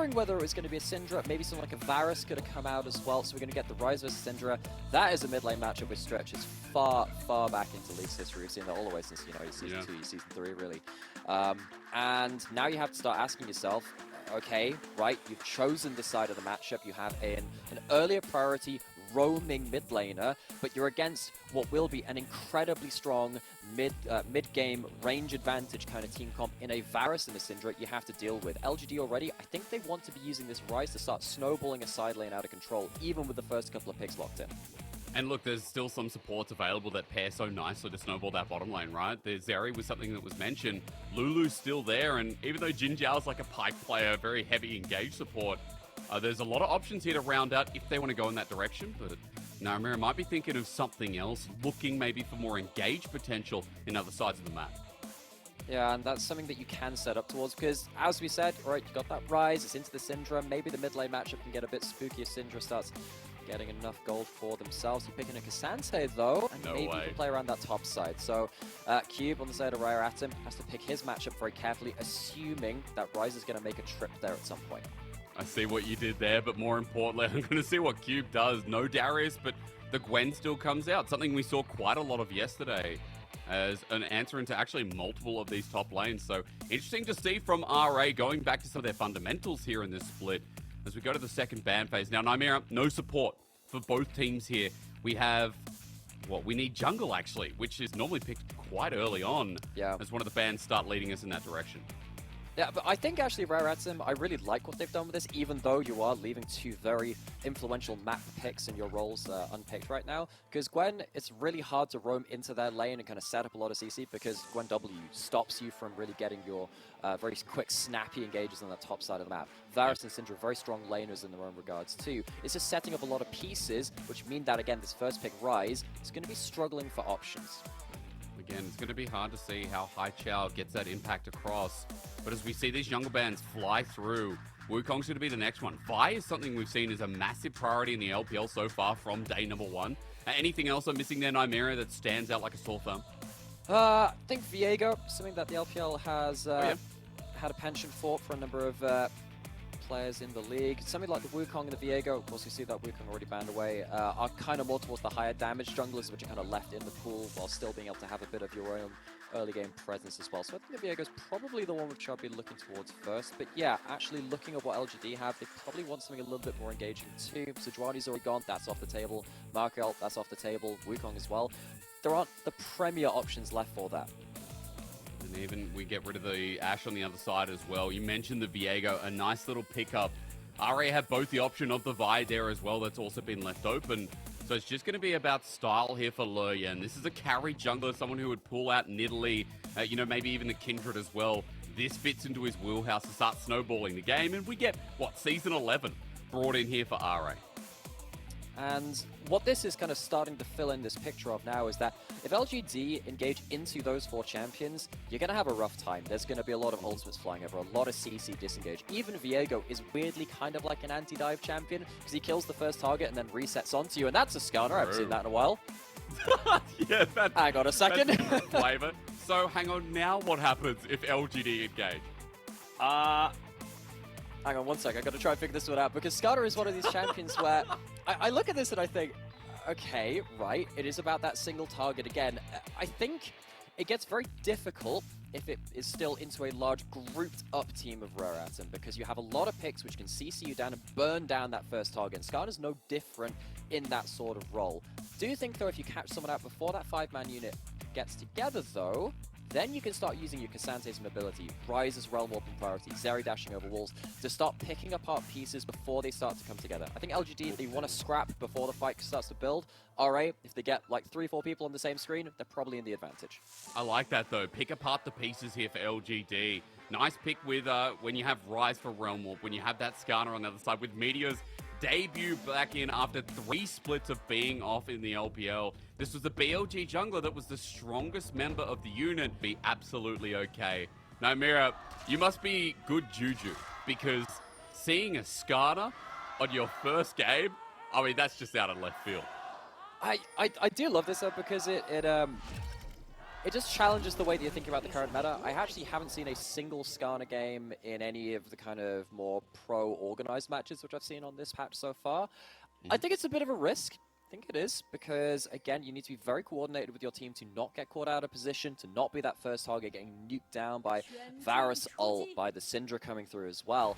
wondering whether it was going to be a Syndra, maybe something like a Varus could have come out as well. So we're going to get the Ryze versus Syndra. That is a mid lane matchup which stretches far, far back into League's history. We've seen that all the way since, you know, season 2, season 3, really. And now you have to start asking yourself, okay, right, you've chosen this side of the matchup. You have an earlier priority roaming mid laner, but you're against what will be an incredibly strong mid-game range advantage kind of team comp in a Varus and a Syndra you have to deal with. LGD already, I think they want to be using this Ryze to start snowballing a side lane out of control, even with the first couple of picks locked in. And look, there's still some supports available that pair so nicely to snowball that bottom lane, right? The Zeri was something that was mentioned. Lulu's still there, and even though JinJiao's like a Pyke player, very heavy engaged support, there's a lot of options here to round out if they want to go in that direction, but Nymeara might be thinking of something else, looking maybe for more engaged potential in other sides of the map. Yeah, and that's something that you can set up towards, because as we said, right, you got that Ryze, it's into the Syndra, maybe the mid lane matchup can get a bit spooky if Syndra starts getting enough gold for themselves. You're picking a Ksante though, and maybe you can play around that top side. So Cube on the side of Rare Atom has to pick his matchup very carefully, assuming that Ryze is going to make a trip there at some point. I see what you did there, but more importantly, I'm going to see what Cube does. No Darius, but the Gwen still comes out. Something we saw quite a lot of yesterday as an answer into actually multiple of these top lanes. So interesting to see from RA going back to some of their fundamentals here in this split as we go to the second ban phase. Now, Nymeara, no support for both teams here. We have, we need jungle actually, which is normally picked quite early on as one of the bans start leading us in that direction. Yeah, but I think actually Rare Atom, I really like what they've done with this, even though you are leaving two very influential map picks in your roles unpicked right now. Because Gwen, it's really hard to roam into their lane and kind of set up a lot of CC because Gwen W stops you from really getting your very quick, snappy engages on the top side of the map. Varus and Syndra are very strong laners in their own regards too. It's just setting up a lot of pieces, which mean that, again, this first pick, Ryze, is going to be struggling for options. Again, it's going to be hard to see how Haichao gets that impact across. But as we see these jungle bands fly through, Wukong's going to be the next one. Vi is something we've seen as a massive priority in the LPL so far from day number 1. Anything else I'm missing there, Nymeara, that stands out like a sore thumb? I think Viego, something that the LPL has had a penchant for a number of players in the league. Something like the Wukong and the Viego, of course we see that Wukong already banned away, are kind of more towards the higher damage junglers, which are kind of left in the pool while still being able to have a bit of your own early game presence as well. So I think the Viego's probably the one which I'll be looking towards first. But yeah, actually looking at what LGD have, they probably want something a little bit more engaging too. Sejuani's already gone, that's off the table. Markel, that's off the table. Wukong as well. There aren't the premier options left for that. And even we get rid of the Ashe on the other side as well. You mentioned the Viego, a nice little pickup. RA have both the option of the Vi there as well. That's also been left open. So it's just going to be about style here for Leyan. This is a carry jungler, someone who would pull out Nidalee, you know, maybe even the Kindred as well. This fits into his wheelhouse to start snowballing the game. And we get, Season 11 brought in here for RA. And what this is kind of starting to fill in this picture of now is that if LGD engage into those 4 champions, you're going to have a rough time. There's going to be a lot of ultimates flying over, a lot of CC disengage. Even Viego is weirdly kind of like an anti-dive champion because he kills the first target and then resets onto you, and that's a Skarner. I haven't seen that in a while. Yeah, hang on a second. That's flavor. So hang on, now what happens if LGD engage? Hang on one sec, I got to try and figure this one out, because Skarner is one of these champions where I look at this and I think, okay, right, it is about that single target again. I think it gets very difficult if it is still into a large grouped up team of Rare Atom, because you have a lot of picks which can CC you down and burn down that first target. And Skarner's no different in that sort of role. Do you think, though, if you catch someone out before that 5-man unit gets together, though, then you can start using your Ksante's mobility, Ryze's Realm Warp and Priority, Zeri dashing over walls, to start picking apart pieces before they start to come together. I think LGD, they want to scrap before the fight starts to build. RA, if they get like 3-4 people on the same screen, they're probably in the advantage. I like that though. Pick apart the pieces here for LGD. Nice pick with when you have Ryze for Realm Warp, when you have that Skarner on the other side, with Meteor's debut back in after 3 splits of being off in the LPL. This was the BLG jungler that was the strongest member of the unit. Be absolutely okay. Nymeara, you must be good juju, because seeing a Skarner on your first game, I mean, that's just out of left field. I do love this though, because it it just challenges the way that you think about the current meta. I actually haven't seen a single Skarner game in any of the kind of more pro-organized matches which I've seen on this patch so far. I think it's a bit of a risk. I think it is, because, again, you need to be very coordinated with your team to not get caught out of position, to not be that first target getting nuked down by Varus ult, by the Syndra coming through as well.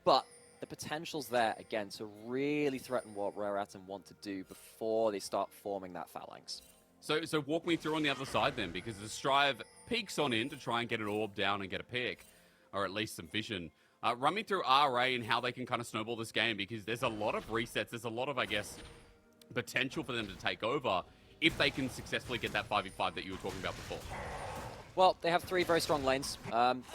But the potential's there, again, to really threaten what Rare Atom want to do before they start forming that phalanx. So walk me through on the other side then, because the Strive peeks on in to try and get an orb down and get a pick, or at least some vision. Run me through RA and how they can kind of snowball this game, because there's a lot of resets, there's a lot of, I guess, potential for them to take over if they can successfully get that 5v5 that you were talking about before. Well, they have three very strong lanes.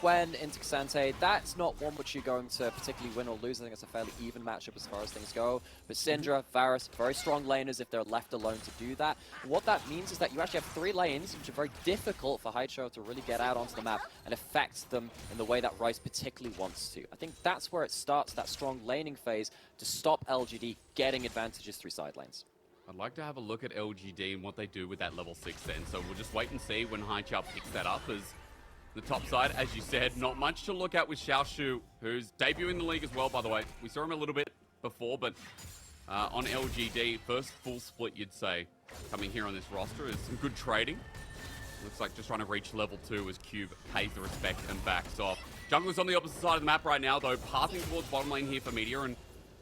Gwen into Ksante, that's not one which you're going to particularly win or lose. I think it's a fairly even matchup as far as things go. But Syndra, Varus, very strong laners if they're left alone to do that. What that means is that you actually have three lanes, which are very difficult for Haichao to really get out onto the map and affect them in the way that Ryze particularly wants to. I think that's where it starts, that strong laning phase, to stop LGD getting advantages through side lanes. I'd like to have a look at LGD and what they do with that level 6 then. So we'll just wait and see when Haichao picks that up. As the top side, as you said, not much to look at with Xiaoxu, who's debuting in the league as well, by the way. We saw him a little bit before, but on LGD, first full split, you'd say, coming here on this roster is some good trading. Looks like just trying to reach level 2 as Cube pays the respect and backs off. Jungler's on the opposite side of the map right now, though, passing towards bottom lane here for Meteor. And,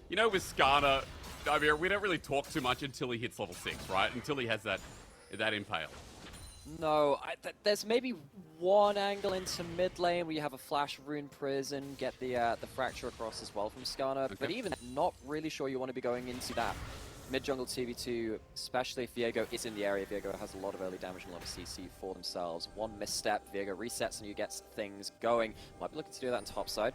you know, with Skarner, I mean, we don't really talk too much until he hits level 6, right? Until he has that impale. No, there's maybe one angle into mid lane where you have a flash rune prison, get the fracture across as well from Skarner. Okay. But even not really sure you want to be going into that mid jungle 2v2, especially if Viego is in the area. Viego has a lot of early damage and a lot of CC for themselves. One misstep, Viego resets and you get things going. Might be looking to do that on top side.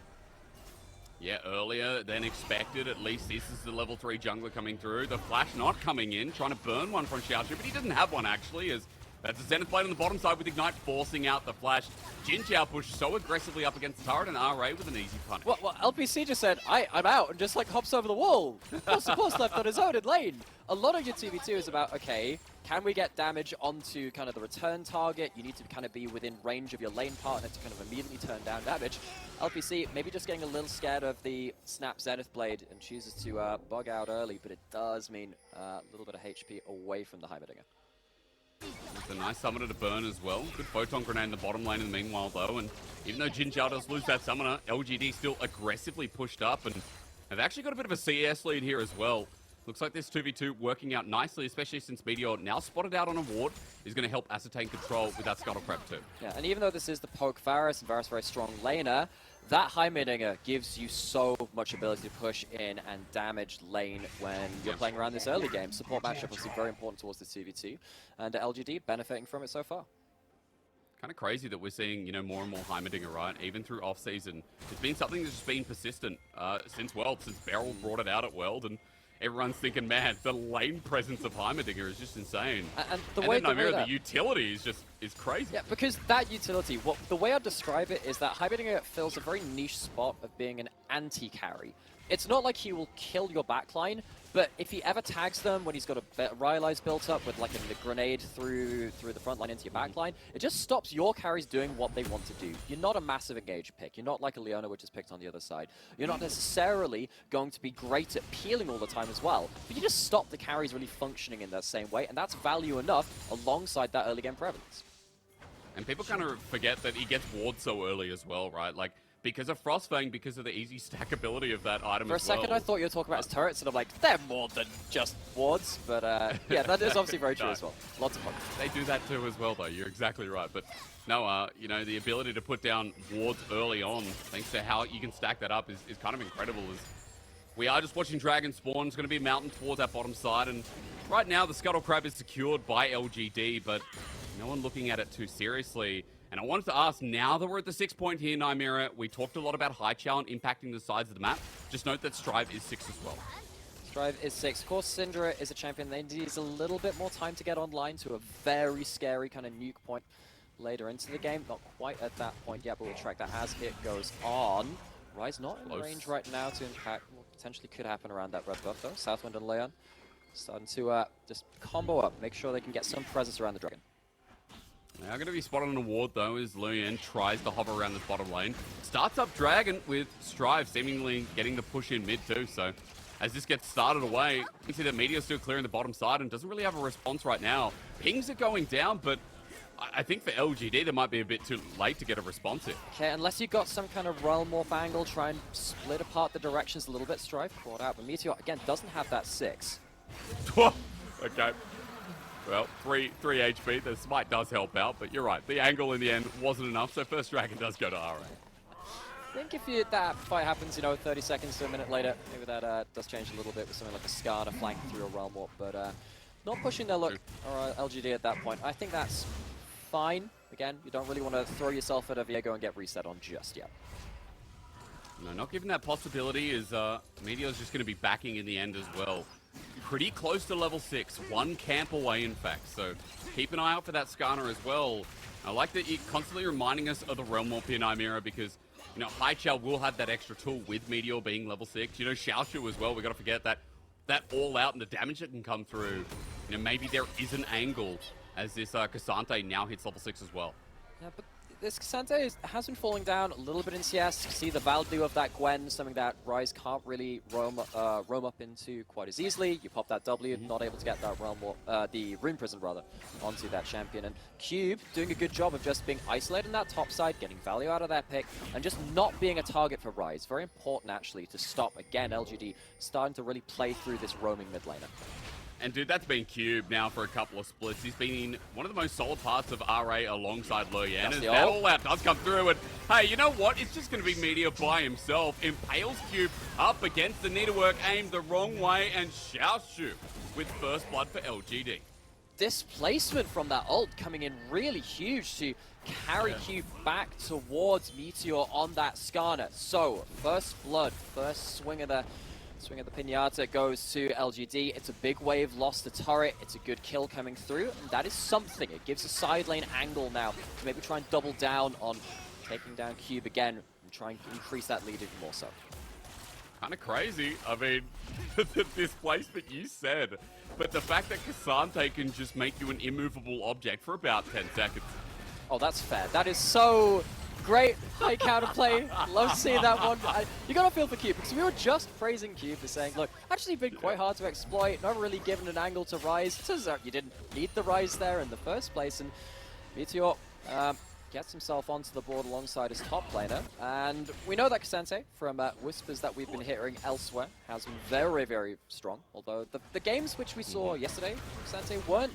Yeah, earlier than expected. At least this is the level 3 jungler coming through. The flash not coming in, trying to burn one from Xiaoxu, but he doesn't have one actually, as that's a Zenith Blade on the bottom side with Ignite forcing out the flash. JinJiao pushed so aggressively up against the turret, and RA with an easy punish. Well, LPC just said, I'm out, and just like hops over the wall. Full support's left on his own in lane. A lot of your 2v2 is about, okay, can we get damage onto kind of the return target? You need to kind of be within range of your lane partner to kind of immediately turn down damage. LPC maybe just getting a little scared of the snap Zenith Blade and chooses to bug out early, but it does mean a little bit of HP away from the Heimerdinger. It's a nice summoner to burn as well. Good photon grenade in the bottom lane in the meanwhile though, and even though JinJiao does lose that summoner, LGD still aggressively pushed up, and they've actually got a bit of a CS lead here as well. Looks like this 2v2 working out nicely, especially since Meteor, now spotted out on a ward, is going to help ascertain control with that Scuttle Crab too. Yeah, and even though this is the poke Varus, and Varus very strong laner, that Heimerdinger gives you so much ability to push in and damage lane when you're playing around this early game. Support matchup obviously very important towards the 2v2, and LGD benefiting from it so far. Kind of crazy that we're seeing, you know, more and more Heimerdinger, right? Even through off-season. It's been something that's just been persistent since World, since Beryl brought it out at World, and everyone's thinking, man, the lane presence of Heimerdinger is just insane. And the way Nymeara, the utility is crazy. Yeah, because that utility, the way I describe it is that Heimerdinger fills a very niche spot of being an anti-carry. It's not like he will kill your backline, but if he ever tags them when he's got a Ryze built up with like a grenade through the front line into your backline, it just stops your carries doing what they want to do. You're not a massive engage pick. You're not like a Leona, which is picked on the other side. You're not necessarily going to be great at peeling all the time as well, but you just stop the carries really functioning in that same way, and that's value enough alongside that early game prevalence. And people kind of forget that he gets ward so early as well, right? Like, because of Frostfang, because of the easy stackability of that item as well. For a second, I thought you were talking about his turrets, and I'm like, they're more than just wards. But yeah, that is obviously very true as well. Lots of fun. They do that too as well, though. You're exactly right. But no, you know, the ability to put down wards early on, thanks to how you can stack that up, is kind of incredible. As we are just watching Dragon spawn. It's going to be a mountain towards that bottom side. And right now, the Scuttle Crab is secured by LGD, but no one looking at it too seriously. And I wanted to ask, now that we're at the 6 point here, Nymeara, we talked a lot about Haichao and impacting the sides of the map. Just note that Strive is 6 as well. Strive is 6. Of course, Syndra is a champion that needs a little bit more time to get online to a very scary kind of nuke point later into the game. Not quite at that point yet, but we'll track that as it goes on. Ryze not in range right now to impact what potentially could happen around that red buff, though. Southwind and Leyan starting to just combo up, make sure they can get some presence around the dragon. Now going to be spotted on a ward though as Leyan tries to hover around this bottom lane. Starts up Dragon with Strive seemingly getting the push in mid too, so as this gets started away, you see that Meteor's still clearing the bottom side and doesn't really have a response right now. Pings are going down, but I think for LGD, they might be a bit too late to get a response here. Okay, unless you've got some kind of realm morph angle, try and split apart the directions a little bit. Strive caught out, but Meteor, again, doesn't have that 6. Okay. Well, 3 HP. The smite does help out, but you're right. The angle in the end wasn't enough, so first Dragon does go to RA. I think if that fight happens, 30 seconds to a minute later, maybe that does change a little bit with something like a Skarner flanking through a realm warp, but not pushing their luck or LGD at that point. I think that's fine. Again, you don't really want to throw yourself at a Viego and get reset on just yet. No, not given that possibility is Meteor's just going to be backing in the end as well. Pretty close to level 6, 1 camp away in fact, so keep an eye out for that Skarner as well. I like that you're constantly reminding us of the Realm Warp in Nymeara because, Haichao will have that extra tool with Meteor being level 6. Xiaoxu as well, we got to forget that all out and the damage that can come through. Maybe there is an angle as this Ksante now hits level 6 as well. Yeah, but this Ksante has been falling down a little bit in CS. You see the value of that Gwen, something that Ryze can't really roam up into quite as easily. You pop that W, not able to get that the Rune Prison rather, onto that champion. And Cube doing a good job of just being isolated in that top side, getting value out of that pick, and just not being a target for Ryze. Very important actually to stop, again, LGD starting to really play through this roaming mid laner. And dude, that's been Cube now for a couple of splits. He's been one of the most solid parts of RA alongside Leyan. And that all out does come through. And hey, you know what? It's just going to be Meteor by himself. Impales Cube up against the needlework, aimed the wrong way, and Xiaoxu with first blood for LGD. Displacement from that ult coming in really huge to carry Cube back towards Meteor on that Skarner. So, first blood, first swing of the pinata goes to LGD. It's a big wave, lost the turret. It's a good kill coming through. And that is something. It gives a side lane angle now to maybe try and double down on taking down Cube again and try and increase that lead even more so. Kind of crazy. I mean, the displacement you said, but the fact that Ksante can just make you an immovable object for about 10 seconds. Oh, that's fair. That is so great high counterplay. Love seeing that one. You gotta feel for Cube because we were just praising Cube for saying, look, actually been quite hard to exploit, not really given an angle to Ryze. Turns out you didn't need the Ryze there in the first place, and Meteor gets himself onto the board alongside his top laner. And we know that Ksante, from whispers that we've been hearing elsewhere, has been very, very strong. Although the games which we saw yesterday from Ksante weren't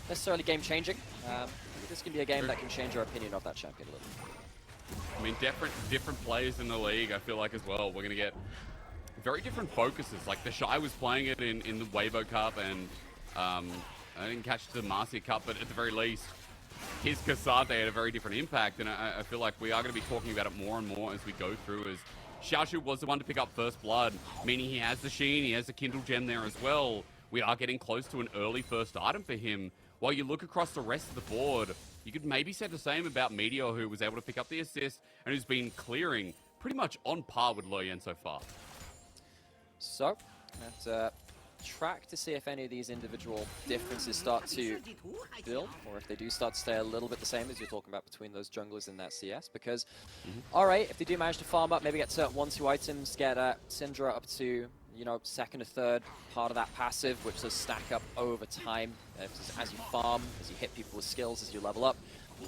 necessarily game-changing. This can be a game that can change our opinion of that champion a little. I mean, different players in the league, I feel like, as well. We're going to get very different focuses. Like, the Shy was playing it in the Weibo Cup, and I didn't catch the Marcia Cup, but at the very least, his Ksante had a very different impact, and I feel like we are going to be talking about it more and more as we go through, as Xiaoxu was the one to pick up first blood, meaning he has the Sheen, he has the Kindle Gem there as well. We are getting close to an early first item for him. While you look across the rest of the board, you could maybe say the same about Meteor, who was able to pick up the assist and who's been clearing pretty much on par with Leyan so far. So, let's track to see if any of these individual differences start to build, or if they do start to stay a little bit the same as you're talking about between those junglers in that CS. Because, alright, if they do manage to farm up, maybe get to 1-2 items, get Syndra up to, second or third part of that passive, which does stack up over time as you farm, as you hit people with skills, as you level up.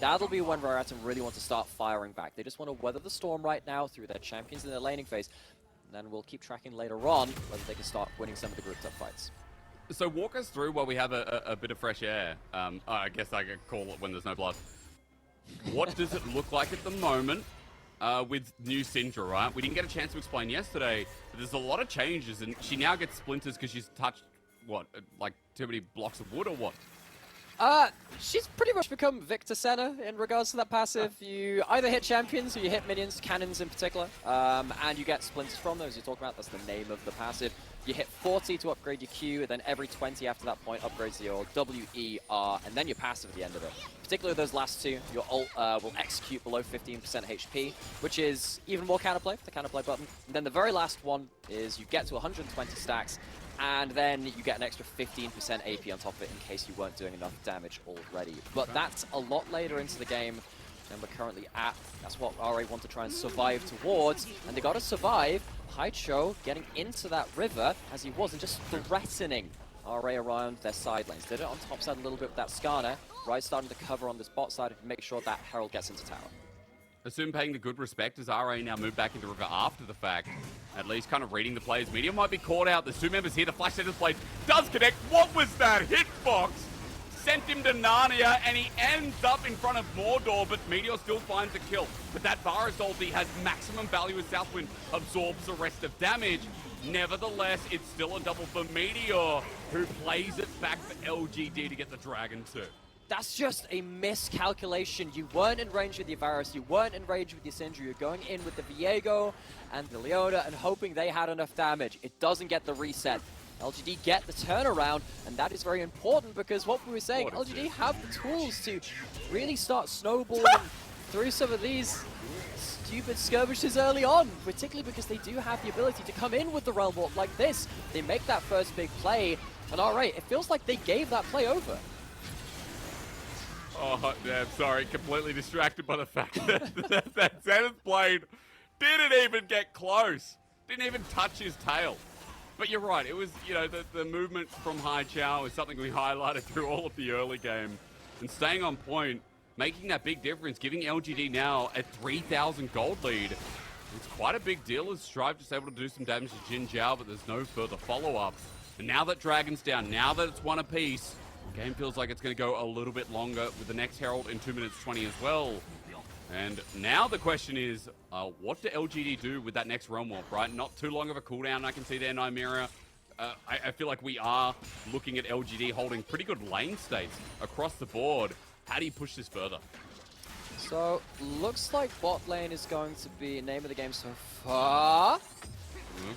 That'll be when Raritan really want to start firing back. They just want to weather the storm right now through their champions in their laning phase. And then we'll keep tracking later on whether they can start winning some of the grouped up fights. So walk us through while we have a bit of fresh air. I guess I could call it when there's no blood. What does it look like at the moment with new Syndra, right? We didn't get a chance to explain yesterday, but there's a lot of changes, and she now gets splinters because she's touched, what, like too many blocks of wood or what? She's pretty much become Victor Senna in regards to that passive. You either hit champions or you hit minions, cannons in particular, and you get splinters from those you're talking about. That's the name of the passive. You hit 40 to upgrade your Q, and then every 20 after that point upgrades your W, E, R, and then your passive at the end of it. Particularly those last two, your ult will execute below 15% HP, which is even more counterplay, the counterplay button. And then the very last one is you get to 120 stacks, and then you get an extra 15% AP on top of it in case you weren't doing enough damage already. But that's a lot later into the game than we're currently at. That's what RA want to try and survive towards, and they got to survive. Haichao getting into that river as he was and just threatening RA around their side lanes. Did it on top side a little bit with that Skarner. Ryze starting to cover on this bot side and make sure that Herald gets into tower. Sssum paying the good respect as RA now move back into river after the fact. At least kind of reading the players. Meteor might be caught out. There's 2 members here. The flash center's blade does connect. What was that hitbox? Sent him to Narnia, and he ends up in front of Mordor, but Meteor still finds a kill. But that Varus ulti has maximum value as Southwind absorbs the rest of damage. Nevertheless, it's still a double for Meteor, who plays it back for LGD to get the Dragon too. That's just a miscalculation. You weren't in range with your Varus, you weren't in range with your Syndra. You're going in with the Viego and the Leona and hoping they had enough damage. It doesn't get the reset. LGD get the turnaround, and that is very important because what we were saying, LGD have the tools to really start snowballing through some of these stupid skirmishes early on, particularly because they do have the ability to come in with the Realm Warp like this. They make that first big play, and alright, it feels like they gave that play over. Oh, damn, sorry. Completely distracted by the fact that Zenith's blade didn't even get close. Didn't even touch his tail. But you're right. It was, you know, the movement from Haichao is something we highlighted through all of the early game. And staying on point, making that big difference, giving LGD now a 3,000 gold lead. It's quite a big deal as Strive just able to do some damage to JinJiao, but there's no further follow-up. And now that Dragon's down, now that it's one apiece, the game feels like it's going to go a little bit longer with the next Herald in 2 minutes 20 as well. And now the question is, what do LGD do with that next Realm Warp, right? Not too long of a cooldown, I can see there, Nymeara. I feel like we are looking at LGD holding pretty good lane states across the board. How do you push this further? So, looks like bot lane is going to be name of the game so far.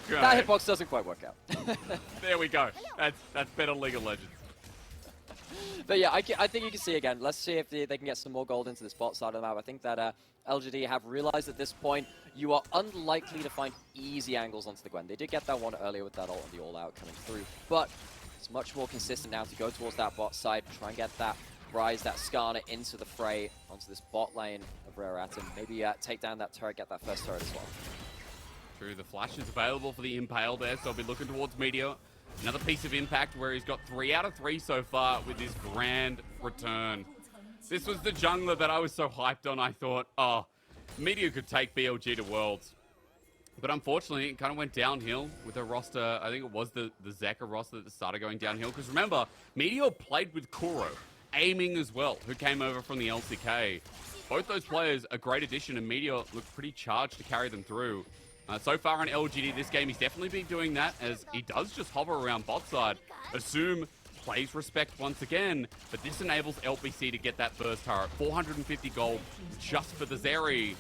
Okay. That hitbox doesn't quite work out. There we go. That's better League of Legends. But yeah, I think you can see again. Let's see if they can get some more gold into this bot side of the map. I think that LGD have realized at this point you are unlikely to find easy angles onto the Gwen. They did get that one earlier with that ult and the all-out coming through, but it's much more consistent now to go towards that bot side, try and get that Ryze, that Skarner into the fray onto this bot lane of Rare Atom. Maybe take down that turret, get that first turret as well. True, the flash is available for the Impale there, so I'll be looking towards Meteor. Another piece of impact where he's got 3 out of 3 so far with his grand return. This was the jungler that I was so hyped on. I thought, oh, Meteor could take BLG to Worlds. But unfortunately, it kind of went downhill with a roster. I think it was the Zeka roster that started going downhill. Because remember, Meteor played with Kuro, aiming as well, who came over from the LCK. Both those players, a great addition, and Meteor looked pretty charged to carry them through. So far on LGD this game, he's definitely been doing that as he does just hover around bot side. Sssum plays respect once again, but this enables LPC to get that first turret. 450 gold just for the Zeri.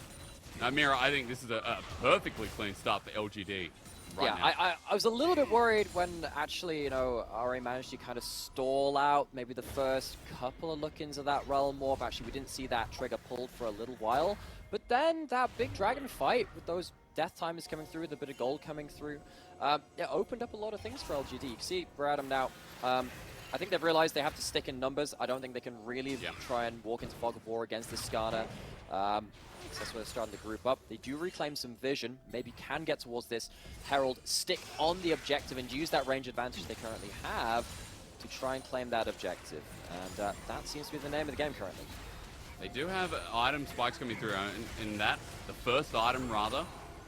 Nymeara, I think this is a perfectly clean start for LGD. Right now. I was a little bit worried when actually, you know, RA managed to kind of stall out maybe the first couple of look-ins of that Realm Warp. Actually, we didn't see that trigger pulled for a little while. But then that big dragon fight with those death timers coming through, with a bit of gold coming through, it opened up a lot of things for LGD. You can see we're at them now. I think they've realized they have to stick in numbers. I don't think they can really try and walk into Fog of War against this Skarner. So that's where they're starting to group up. They do reclaim some vision, maybe can get towards this Herald, stick on the objective and use that range advantage they currently have to try and claim that objective. And that seems to be the name of the game currently. They do have item spikes coming through, in that, the first item rather,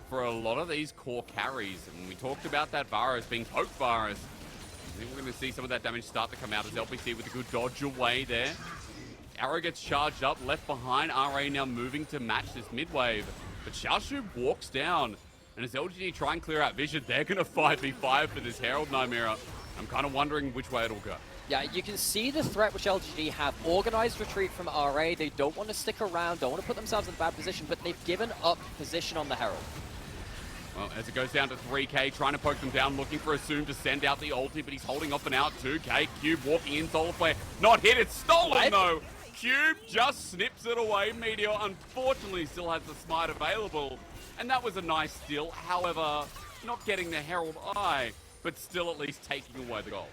for a lot of these core carries. And we talked about that Varus being poke Varus. I think we're going to see some of that damage start to come out as LPC with a good dodge away there. Arrow gets charged up, left behind. RA now moving to match this mid-wave. But Xiaoxu walks down. And as LGD try and clear out vision, they're going to 5v5 for this Herald Nymeara. I'm kind of wondering which way it'll go. Yeah, you can see the threat which LGD have. Organized retreat from RA. They don't want to stick around, don't want to put themselves in a bad position, but they've given up position on the Herald. Well, as it goes down to 3k, trying to poke them down, looking for Sssum to send out the ulti, but he's holding off and out. 2k, Cube walking in, solo flare. Not hit, it's stolen though. Cube just snips it away. Meteor unfortunately still has the smite available. And that was a nice steal. However, not getting the Herald Eye. but still at least taking away the goal.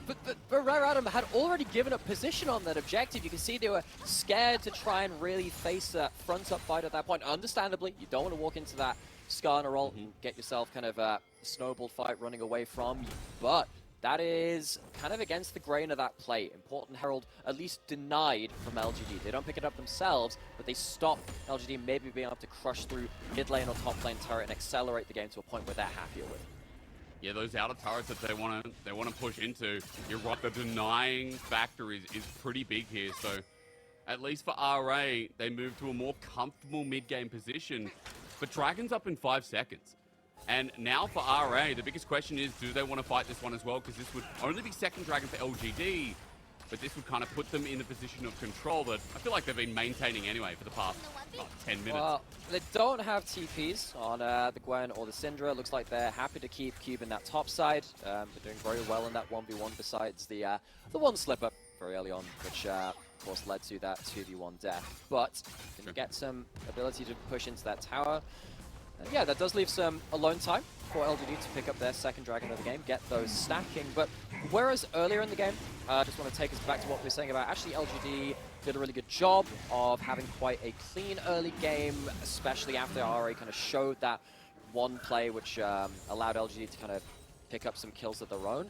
But Rare Adam had already given up position on that objective. You can see they were scared to try and really face a front-up fight at that point. Understandably, you don't want to walk into that Skarner ult and get yourself kind of a snowball fight running away from you. But that is kind of against the grain of that play. Important Herald at least denied from LGD. They don't pick it up themselves, but they stop LGD maybe being able to crush through mid lane or top lane turret and accelerate the game to a point where they're happier with. Yeah, those outer turrets that they want to push into, you're right, the denying factor is pretty big here. So at least for RA, they move to a more comfortable mid-game position. But Dragon's up in 5 seconds. And now for RA, the biggest question is, do they want to fight this one as well? Because this would only be second Dragon for LGD, but this would kind of put them in a position of control that I feel like they've been maintaining anyway for the past 10 minutes. Well, they don't have TPs on the Gwen or the Syndra. Looks like they're happy to keep Cube in that top side. They're doing very well in that 1v1 besides the one slip-up very early on, which of course led to that 2v1 death. But can get some ability to push into that tower. Yeah, that does leave some alone time for LGD to pick up their second Dragon of the game, get those stacking. But whereas earlier in the game, I just want to take us back to what we were saying about actually LGD did a really good job of having quite a clean early game, especially after RA kind of showed that one play which allowed LGD to kind of pick up some kills of their own.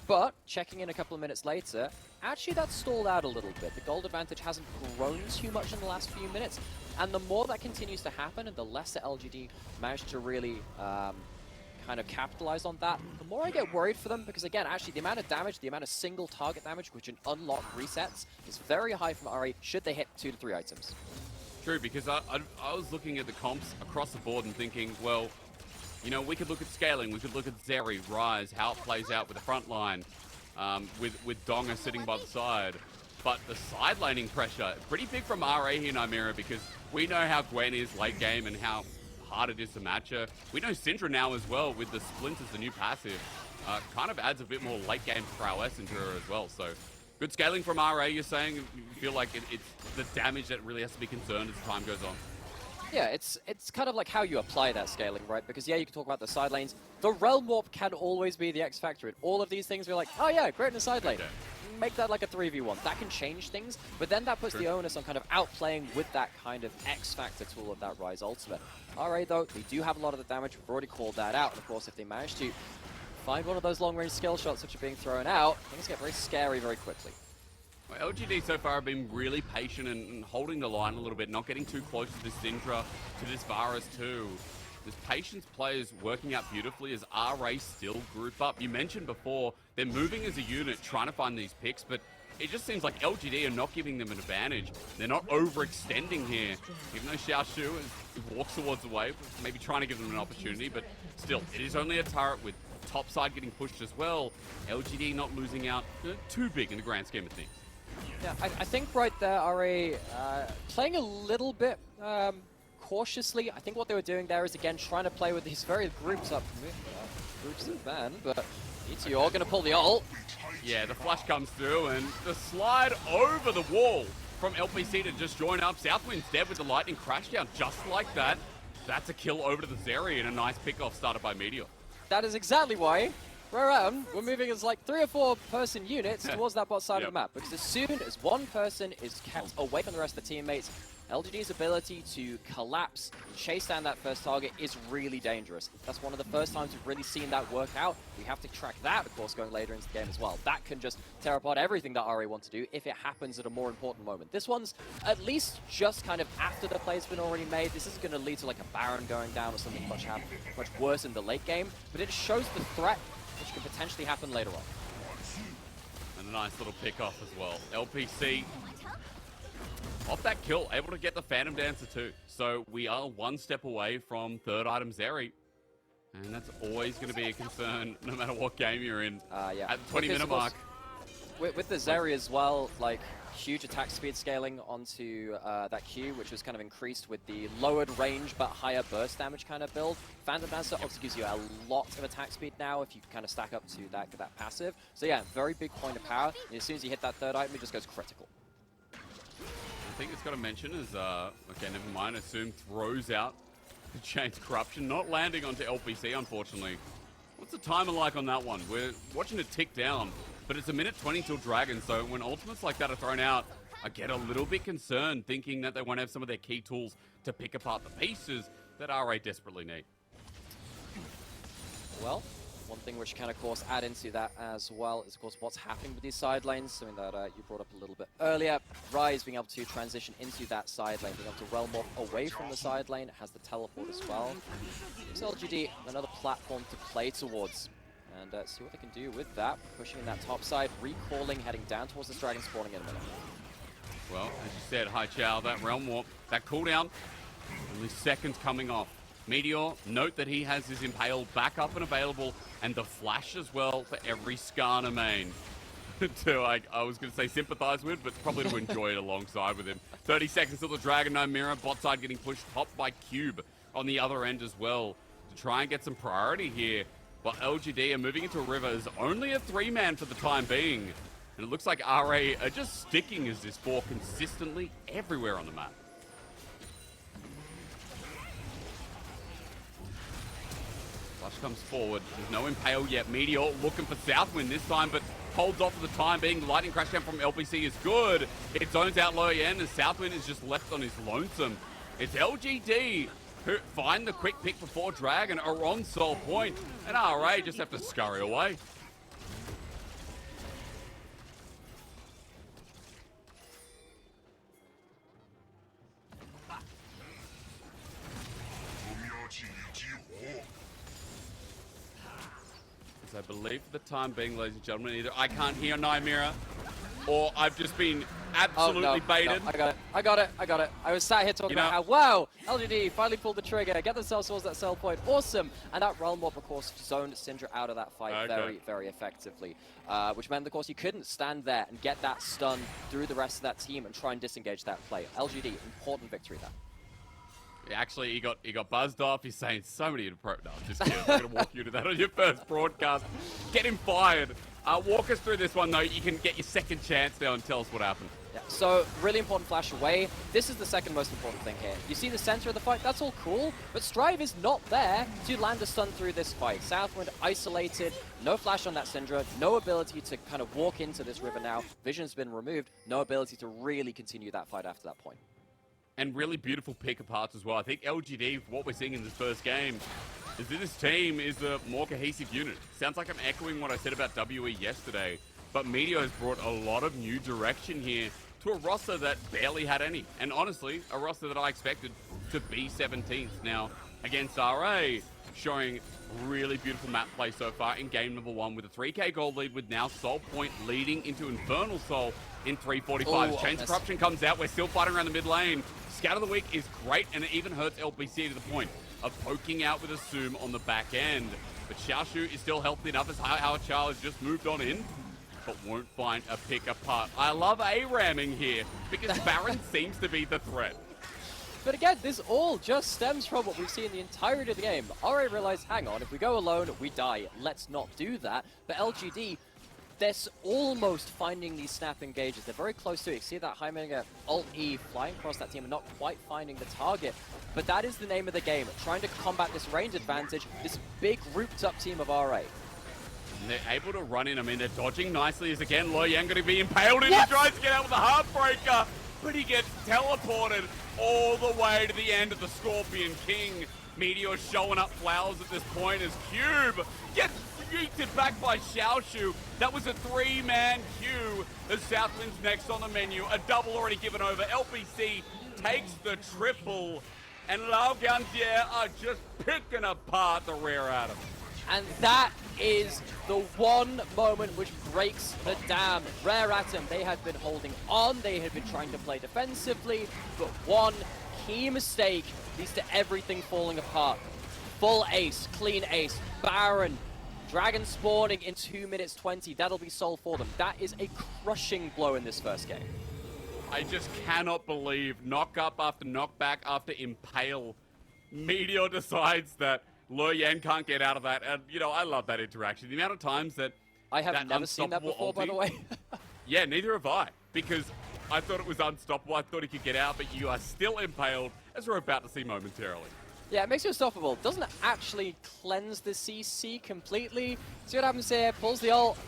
But checking in a couple of minutes later, actually that stalled out a little bit. The gold advantage hasn't grown too much in the last few minutes. And the more that continues to happen and the less that LGD managed to really kind of capitalize on that, the more I get worried for them. Because again, actually the amount of damage, the amount of single target damage, which in unlock resets, is very high from RA should they hit 2 to 3 items. True, because I was looking at the comps across the board and thinking, well, you know, we could look at scaling, we could look at Zeri, Ryze, how it plays out with the front line, with Donga sitting by the side. But the side laning pressure, pretty big from RA here, Nymeara, because we know how Gwen is late game and how hard it is to match her. We know Syndra now as well with the splinters, the new passive, kind of adds a bit more late game prowess into her as well. So good scaling from RA, you're saying? You feel like it's the damage that really has to be concerned as time goes on? Yeah, it's kind of like how you apply that scaling, right? Because yeah, you can talk about the side lanes. The Realm Warp can always be the X factor in all of these things. We're like, oh yeah, great in the side lane. Okay. Make that like a 3v1. That can change things, but then that puts the onus on kind of outplaying with that kind of X factor tool of that Ryze ultimate. Alright though, they do have a lot of the damage. We've already called that out. And of course, if they manage to find one of those long-range skill shots which are being thrown out, things get very scary very quickly. Well, LGD so far have been really patient and holding the line a little bit, not getting too close to this Syndra, to this Varus too. This patience play is working out beautifully as RA still group up. You mentioned before, they're moving as a unit, trying to find these picks, but it just seems like LGD are not giving them an advantage. They're not overextending here. Even though Xiaoxu walks towards the wave, maybe trying to give them an opportunity, but still, it is only a turret with top side getting pushed as well. LGD not losing out too big in the grand scheme of things. Yeah, I think right there, RA playing a little bit cautiously. I think what they were doing there is, again, trying to play with these very groups of men, but Meteor going to pull the ult. Yeah, the flash comes through, and the slide over the wall from LPC to just join up. Southwind's dead with the lightning crash down just like that. That's a kill over to the Zeri and a nice pick-off started by Meteor. That is exactly why we're moving as like 3 or 4 person units towards that bot side of the map. Because as soon as one person is kept away from the rest of the teammates, LGD's ability to collapse and chase down that first target is really dangerous. That's one of the first times we've really seen that work out. We have to track that, of course, going later into the game as well. That can just tear apart everything that RA want to do if it happens at a more important moment. This one's at least just kind of after the play's been already made. This is going to lead to like a Baron going down or something much worse in the late game. But it shows the threat which could potentially happen later on. And a nice little pick off as well. LPC off that kill, able to get the Phantom Dancer too. So we are one step away from third item Zeri. And that's always going to be a concern no matter what game you're in. Yeah. At the 20-minute mark. With the Zeri as well, like huge attack speed scaling onto that Q, which was kind of increased with the lowered range but higher burst damage kind of build. Phantom Dancer obviously gives you a lot of attack speed now if you kind of stack up to that passive. So yeah, very big point of power. And as soon as you hit that third item, it just goes critical. I think it's got to mention is, okay, never mind, Sssum throws out the Chain's Corruption, not landing onto LPC, unfortunately. What's the timer like on that one? We're watching it tick down, but it's 1:20 till Dragon, so when ultimates like that are thrown out, I get a little bit concerned thinking that they won't have some of their key tools to pick apart the pieces that RA desperately need. Well, one thing which can, of course, add into that as well is, of course, what's happening with these side lanes, something that you brought up a little bit earlier. Ryze being able to transition into that side lane, being able to realm off away from the side lane, it has the teleport as well. Gives LGD another platform to play towards. And see what they can do with that. Pushing in that top side, recalling, heading down towards this dragon spawning in a minute. Well, as you said, Haichao, that realm warp, that cooldown, only seconds coming off. Meteor, note that he has his Impale back up and available, and the flash as well for every Skarner main. To, I was going to say sympathize with, but probably to enjoy it alongside with him. 30 seconds till the Dragon, Nymeara, bot side getting pushed top by Cube on the other end as well, to try and get some priority here. But LGD are moving into a river as only a 3-man for the time being. And it looks like RA are just sticking as this 4 consistently everywhere on the map. Flush comes forward. There's no Impale yet. Meteor looking for Southwind this time, but holds off for the time being. Lightning crash down from LPC is good. It zones out Leyan, and Southwind is just left on his lonesome. It's LGD who find the quick pick before Dragon are on Soul Point, and RA just have to scurry away. I believe for the time being, ladies and gentlemen, either I can't hear Nymeara, or I've just been absolutely baited. No, I got it. I was sat here talking about how, wow, LGD finally pulled the trigger, get themselves towards that sell point, awesome. And that realm warp, of course, zoned Syndra out of that fight very, very effectively. Which meant, of course, you couldn't stand there and get that stun through the rest of that team and try and disengage that play. LGD, important victory there. Actually, he got buzzed off. He's saying so many No, just kidding. I'm going to walk you to that on your first broadcast. Get him fired. Walk us through this one, though. You can get your second chance now and tell us what happened. Yeah, so really important flash away. This is the second most important thing here. You see the center of the fight, that's all cool, but Strive is not there to land a stun through this fight. Southwind isolated, no flash on that Syndra, no ability to kind of walk into this river now. Vision's been removed, no ability to really continue that fight after that point. And really beautiful pick-aparts as well. I think LGD, what we're seeing in this first game, is that this team is a more cohesive unit. Sounds like I'm echoing what I said about WE yesterday, but Meteor has brought a lot of new direction here to a roster that barely had any. And honestly, a roster that I expected to be 17th. Now, against RA, showing really beautiful map play so far in game number 1 with a 3k gold lead, with now Soul Point leading into Infernal Soul in 3:45. Chains of Corruption comes out. We're still fighting around the mid lane. Scout of the Week is great, and it even hurts LPC to the point of poking out with a Sssum on the back end. But Xiaoxu is still healthy enough as Haichao has just moved on in, but won't find a pick apart. I love A-ramming here, because Baron seems to be the threat. But again, this all just stems from what we've seen in the entirety of the game. RA realized, hang on, if we go alone, we die. Let's not do that. But LGD, they're almost finding these snap engages. They're very close to it. You see that Heimerdinger Alt-E flying across that team and not quite finding the target. But that is the name of the game, trying to combat this range advantage, this big rooped up team of RA. And they're able to run in. I mean, they're dodging nicely as, again, Leyan going to be impaled in. He tries to get out with a Heartbreaker, but he gets teleported all the way to the end of the Scorpion King. Meteor showing up flowers at this point as Cube gets yeeted back by Xiaoxu. That was a 3-man queue as Southwind's next on the menu. A double already given over. LPC takes the triple, and La Gandier are just picking apart the rear Atom. And that is the one moment which breaks the dam. Rare Atom, they had been holding on, they had been trying to play defensively, but one key mistake leads to everything falling apart. Full ace, clean ace, Baron, Dragon spawning in 2 minutes 20. That'll be Soul for them. That is a crushing blow in this first game. I just cannot believe knock-up after knockback after Impale. Meteor decides that Leyan can't get out of that, and, you know, I love that interaction. The amount of times that I have never seen that before, by the way. Yeah, neither have I, because I thought it was unstoppable. I thought he could get out, but you are still impaled, as we're about to see momentarily. Yeah, it makes you unstoppable. Doesn't actually cleanse the CC completely. See what happens here, pulls the ult.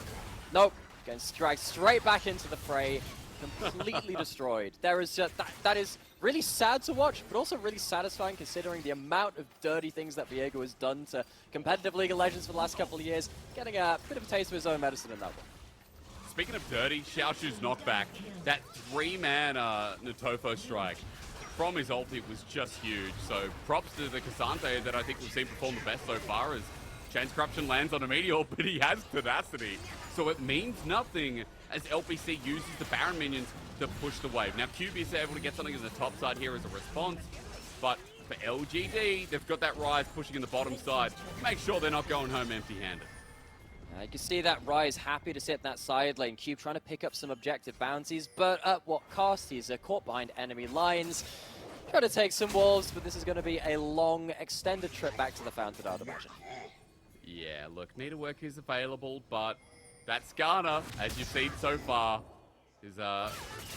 Nope, getting dragged straight back into the fray. Completely destroyed. There is just, that is really sad to watch, but also really satisfying considering the amount of dirty things that Viego has done to competitive League of Legends for the last couple of years. Getting a bit of a taste of his own medicine in that one. Speaking of dirty, Xiaoxu's knockback, that 3-man Natofo strike from his ulti was just huge. So props to the Ksante that I think we've seen perform the best so far as Chains Corruption lands on a Meteor, but he has tenacity. So it means nothing as LPC uses the Baron minions to push the wave. Now Cube is able to get something as a top side here as a response, but for LGD, they've got that Ryze pushing in the bottom side. Make sure they're not going home empty-handed. You can see that Ryze happy to sit in that side lane. Cube trying to pick up some objective bounties, but at what cost? He's caught behind enemy lines. Trying to take some wolves, but this is going to be a long, extended trip back to the fountain, I'd imagine. Yeah, look, Need to Work is available, but that Skarner, as you've seen so far, is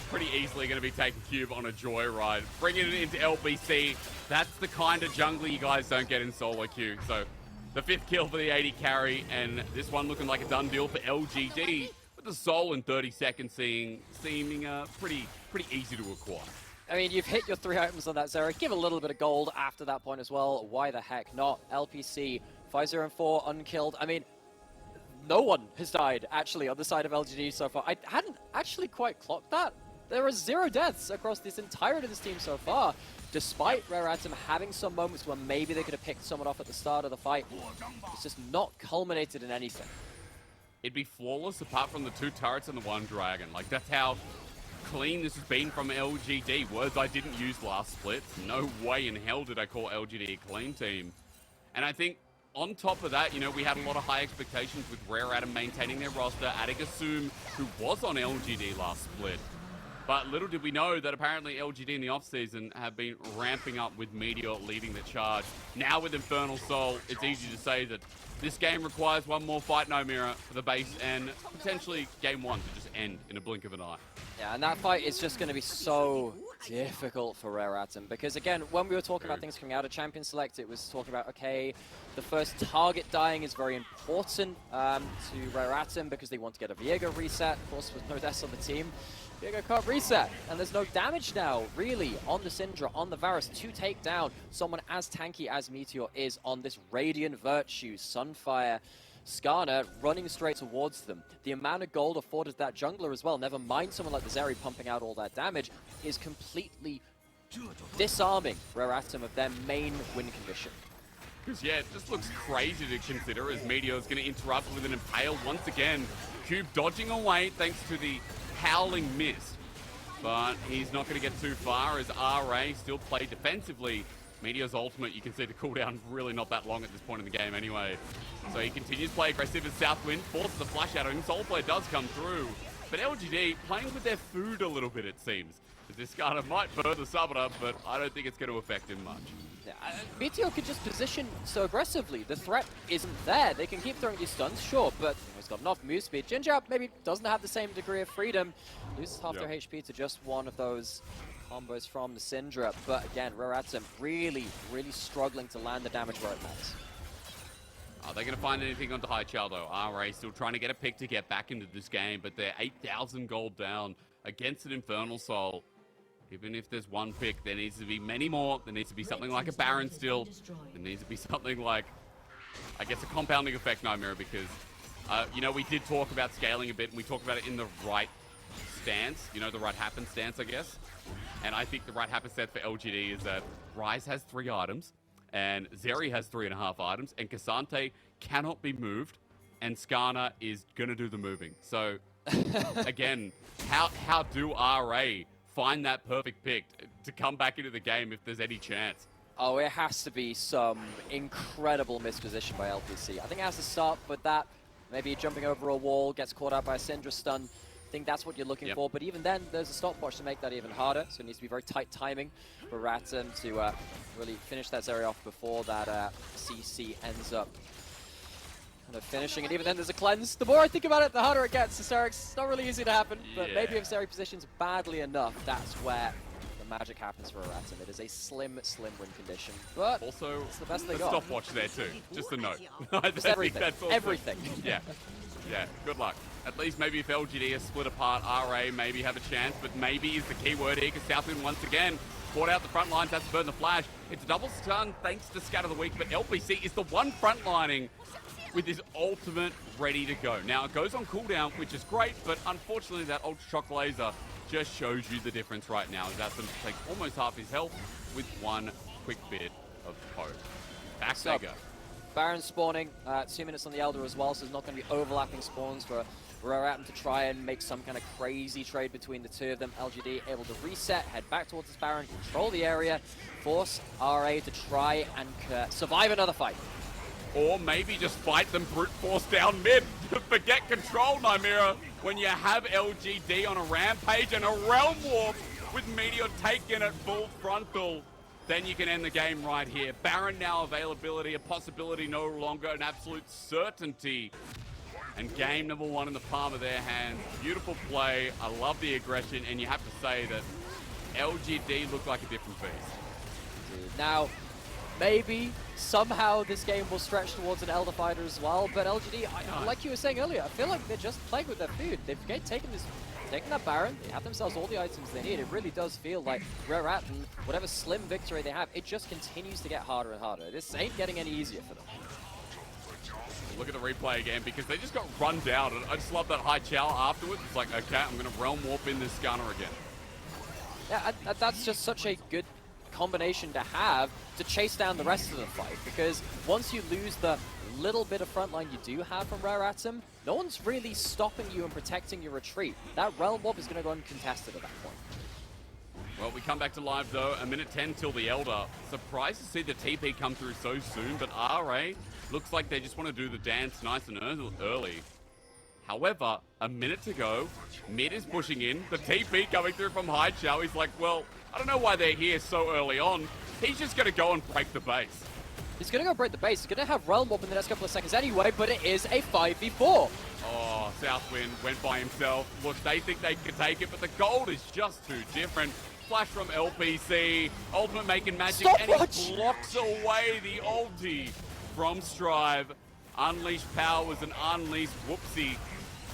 pretty easily going to be taking Cube on a joyride. Bringing it into LBC, that's the kind of jungler you guys don't get in solo queue. So the 5th kill for the AD carry, and this one looking like a done deal for LGD, with the Soul in 30 seconds seeming pretty easy to acquire. I mean, you've hit your 3 items on that Zeri. Give a little bit of gold after that point as well. Why the heck not? LPC, 5-0-4, unkilled. I mean, no one has died, actually, on the side of LGD so far. I hadn't actually quite clocked that. There are 0 deaths across this entirety of this team so far, despite Rare Atom having some moments where maybe they could have picked someone off at the start of the fight. It's just not culminated in anything. It'd be flawless apart from the 2 turrets and the 1 dragon. Like, that's how clean this has been from LGD. Words I didn't use last split. No way in hell did I call LGD a clean team. And I think on top of that, you know, we had a lot of high expectations with Rare Atom maintaining their roster, adding Sssum, who was on LGD last split. But little did we know that apparently LGD in the offseason have been ramping up with Meteor leading the charge. Now with Infernal Soul, it's easy to say that this game requires one more fight, Nymeara, for the base, and potentially game 1 to just end in a blink of an eye. Yeah, and that fight is just going to be so difficult for Rare Atom, because again, when we were talking about things coming out of Champion Select, it was talking about, okay, the first target dying is very important to Rare Atom because they want to get a Viego reset. Of course, with no deaths on the team, Viego can't reset, and there's no damage now, really, on the Syndra, on the Varus, to take down someone as tanky as Meteor is on this Radiant Virtue, Sunfire. Skarner running straight towards them. The amount of gold afforded that jungler as well, never mind someone like the Zeri pumping out all that damage, is completely disarming Rare Atom of their main win condition. Because, yeah, it just looks crazy to consider as Meteor is going to interrupt with an Impale once again. Cube dodging away thanks to the Howling Mist. But he's not going to get too far as RA still play defensively. Meteor's ultimate, you can see the cooldown really not that long at this point in the game anyway. So he continues to play aggressive as Southwind forces the flash out of him. Soulflare does come through. But LGD playing with their food a little bit, it seems. This Skarner might further sub it up, but I don't think it's going to affect him much. Yeah, Meteor could just position so aggressively. The threat isn't there. They can keep throwing these stuns, sure, but he's got enough move speed. JinJiao maybe doesn't have the same degree of freedom. Loses half their HP to just one of those combos from the Syndra. But again, Rare Atom really struggling to land the damage where it matters. Are they going to find anything onto Haichao though? RA still trying to get a pick to get back into this game, but they're 8,000 gold down against an Infernal Soul. Even if there's one pick, there needs to be many more. There needs to be something like a Baron still. There needs to be something like, I guess, a compounding effect, Nymeara, because, you know, we did talk about scaling a bit, and we talked about it in the right stance, you know, the right happenstance, I guess. And I think the right happenstance for LGD is that Ryze has 3 items, and Zeri has 3.5 items, and Ksante cannot be moved, and Skarner is going to do the moving. So, again, how do RA find that perfect pick to come back into the game if there's any chance? Oh, it has to be some incredible misposition by LPC. I think it has to start with that. Maybe jumping over a wall, gets caught out by a Syndra stun. I think that's what you're looking for, but even then, there's a stopwatch to make that even harder, so it needs to be very tight timing for Atom to really finish that Zeri off before that CC ends up kind of finishing, and even then there's a cleanse. The more I think about it, the harder it gets. Hysterics, it's not really easy to happen, but maybe if Zeri positions badly enough, that's where the magic happens for Aratum. It is a slim win condition, but Also, it's the best they a got. stopwatch there too. Just a note. I Just think everything. that's also- Everything. Yeah. Yeah, good luck. At least maybe if LGD is split apart, RA maybe have a chance, but maybe is the key word here, because Southwind once again caught out the front lines, has to burn the flash. It's a double stun thanks to Scatter the Weak, but LPC is the one frontlining with his ultimate ready to go. Now, it goes on cooldown, which is great, but unfortunately that Ultra Shock Laser just shows you the difference right now. Sssum takes almost half his health with one quick bit of poke. Back they go. Baron spawning, 2 minutes on the Elder as well, so there's not going to be overlapping spawns for Aratum to try and make some kind of crazy trade between the two of them. LGD able to reset, head back towards this Baron, control the area, force RA to try and survive another fight. Or maybe just fight them brute force down mid. Forget control, Nymeara. When you have LGD on a rampage and a Realm Warp with Meteor taken at full frontal, then you can end the game right here. Baron now availability, a possibility no longer, an absolute certainty. And game number one in the palm of their hands. Beautiful play. I love the aggression, and you have to say that LGD looked like a different beast. Now, maybe somehow this game will stretch towards an Elder Fighter as well, but LGD, like you were saying earlier, I feel like they're just playing with their food. They've taken that Baron, they have themselves all the items they need. It really does feel like Aratum, whatever slim victory they have, it just continues to get harder and harder. This ain't getting any easier for them. Look at the replay again, because they just got run down, and I just love that Haichao afterwards. It's like, okay, I'm going to Realm Warp in this Skarner again. Yeah, that's just such a good combination to have to chase down the rest of the fight, because once you lose the little bit of frontline you do have from Aratum, no one's really stopping you and protecting your retreat. That Realm Warp is going to go uncontested at that point. Well, we come back to live though, a minute 10 till the Elder. Surprised to see the TP come through so soon, but RA looks like they just want to do the dance nice and early. However, a minute to go, mid is pushing in, the TP coming through from Haichao. He's like, well, I don't know why they're here so early on. He's just going to go and break the base. He's going to go break the base. He's going to have Realm Warp in the next couple of seconds anyway, but it is a 5v4. Oh, Southwind went by himself. Look, they think they can take it, but the gold is just too different. Flash from LPC, ultimate making magic, and he blocks away the ulti from Strive. Unleashed powers and unleashed whoopsie.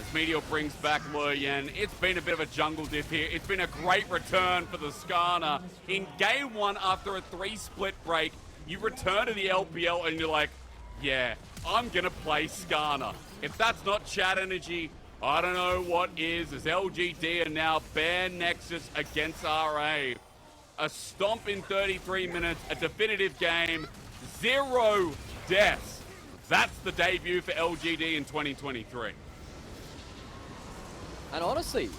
As Meteor brings back Leyan. It's been a bit of a jungle diff here. It's been a great return for the Skarner. In game one, after a 3-split break, you return to the LPL and you're like, yeah, I'm gonna play Skarner. If that's not chat energy, I don't know what is, as LGD are now bare nexus against RA. A stomp in 33 minutes, a definitive game, 0 deaths. That's the debut for LGD in 2023. And honestly,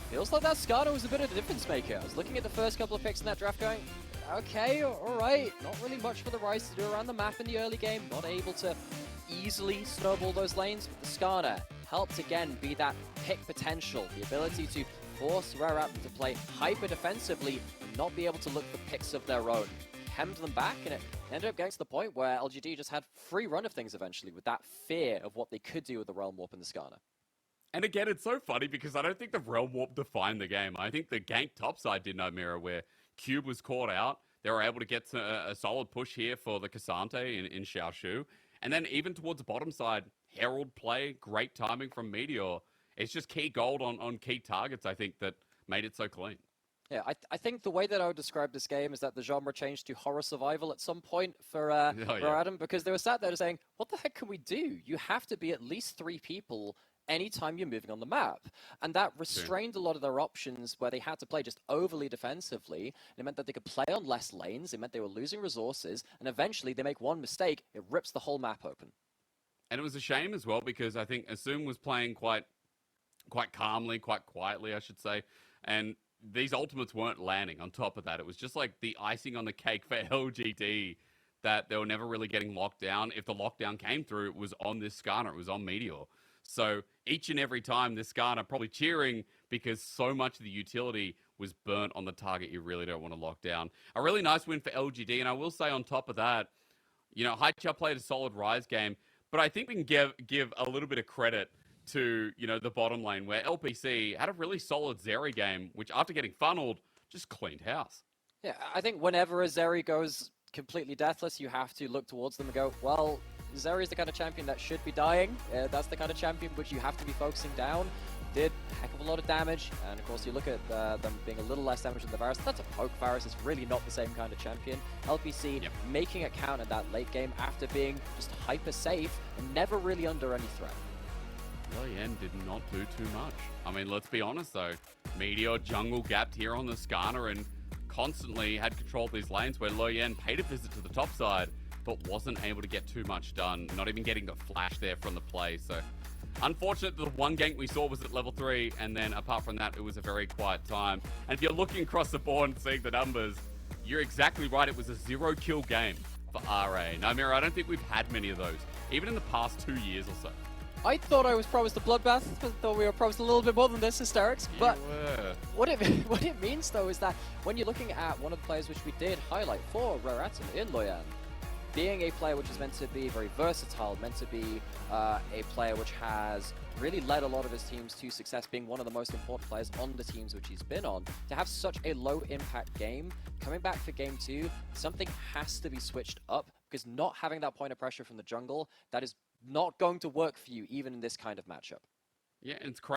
feels like that Skarner was a bit of a difference maker. I was looking at the first couple of picks in that draft going, okay, alright, not really much for the Ryze to do around the map in the early game, not able to easily snowball those lanes, but the Skarner helped again be that pick potential, the ability to force Aratum to play hyper defensively and not be able to look for picks of their own. Hemmed them back, and it ended up getting to the point where LGD just had free run of things eventually with that fear of what they could do with the Realm Warp and the Skarner. And again, it's so funny because I don't think the Realm Warp defined the game. I think the gank topside did Nymeara, where Cube was caught out. They were able to get a solid push here for the Ksante in Xiaoxu. And then even towards the bottom side, Herald play, great timing from Meteor. It's just key gold on key targets, I think, that made it so clean. Yeah, I think the way that I would describe this game is that the genre changed to horror survival at some point for Adam, because they were sat there saying, what the heck can we do? You have to be at least 3 people anytime you're moving on the map. And that restrained a lot of their options where they had to play just overly defensively. It meant that they could play on less lanes. It meant they were losing resources. And eventually they make one mistake, it rips the whole map open. And it was a shame as well because I think Sssum was playing quite calmly, quite quietly, I should say. And these ultimates weren't landing on top of that. It was just like the icing on the cake for LGD that they were never really getting locked down. If the lockdown came through, it was on this Skarner. It was on Meteor. So each and every time this Skarner probably cheering because so much of the utility was burnt on the target you really don't want to lock down. A really nice win for LGD. And I will say on top of that, you know, Haichao played a solid Ryze game, but I think we can give a little bit of credit to, you know, the bottom lane where LPC had a really solid Zeri game, which after getting funneled, just cleaned house. Yeah, I think whenever a Zeri goes completely deathless, you have to look towards them and go, well, Zeri is the kind of champion that should be dying. That's the kind of champion which you have to be focusing down. Did a heck of a lot of damage, and of course you look at them being a little less damage than the Varus. That's a poke Varus, it's really not the same kind of champion. LPC making it count in that late game after being just hyper safe and never really under any threat. Leyan did not do too much. I mean, let's be honest though. Meteor jungle gapped here on the Skarner and constantly had control of these lanes where Leyan paid a visit to the top side, but wasn't able to get too much done. Not even getting the flash there from the play. So unfortunate, the one gank we saw was at level 3, and then apart from that, it was a very quiet time. And if you're looking across the board and seeing the numbers, you're exactly right. It was a 0-kill game for RA. Nymeara, I don't think we've had many of those, even in the past 2 years or so. I thought I was promised a bloodbath. I thought we were promised a little bit more than this, Hysterics. But what it means, though, is that when you're looking at one of the players which we did highlight for Rare Atom in Leyan, being a player which is meant to be very versatile, meant to be a player which has really led a lot of his teams to success, being one of the most important players on the teams which he's been on, to have such a low-impact game, coming back for Game 2, something has to be switched up, because not having that point of pressure from the jungle, that is not going to work for you, even in this kind of matchup. Yeah, and it's crazy.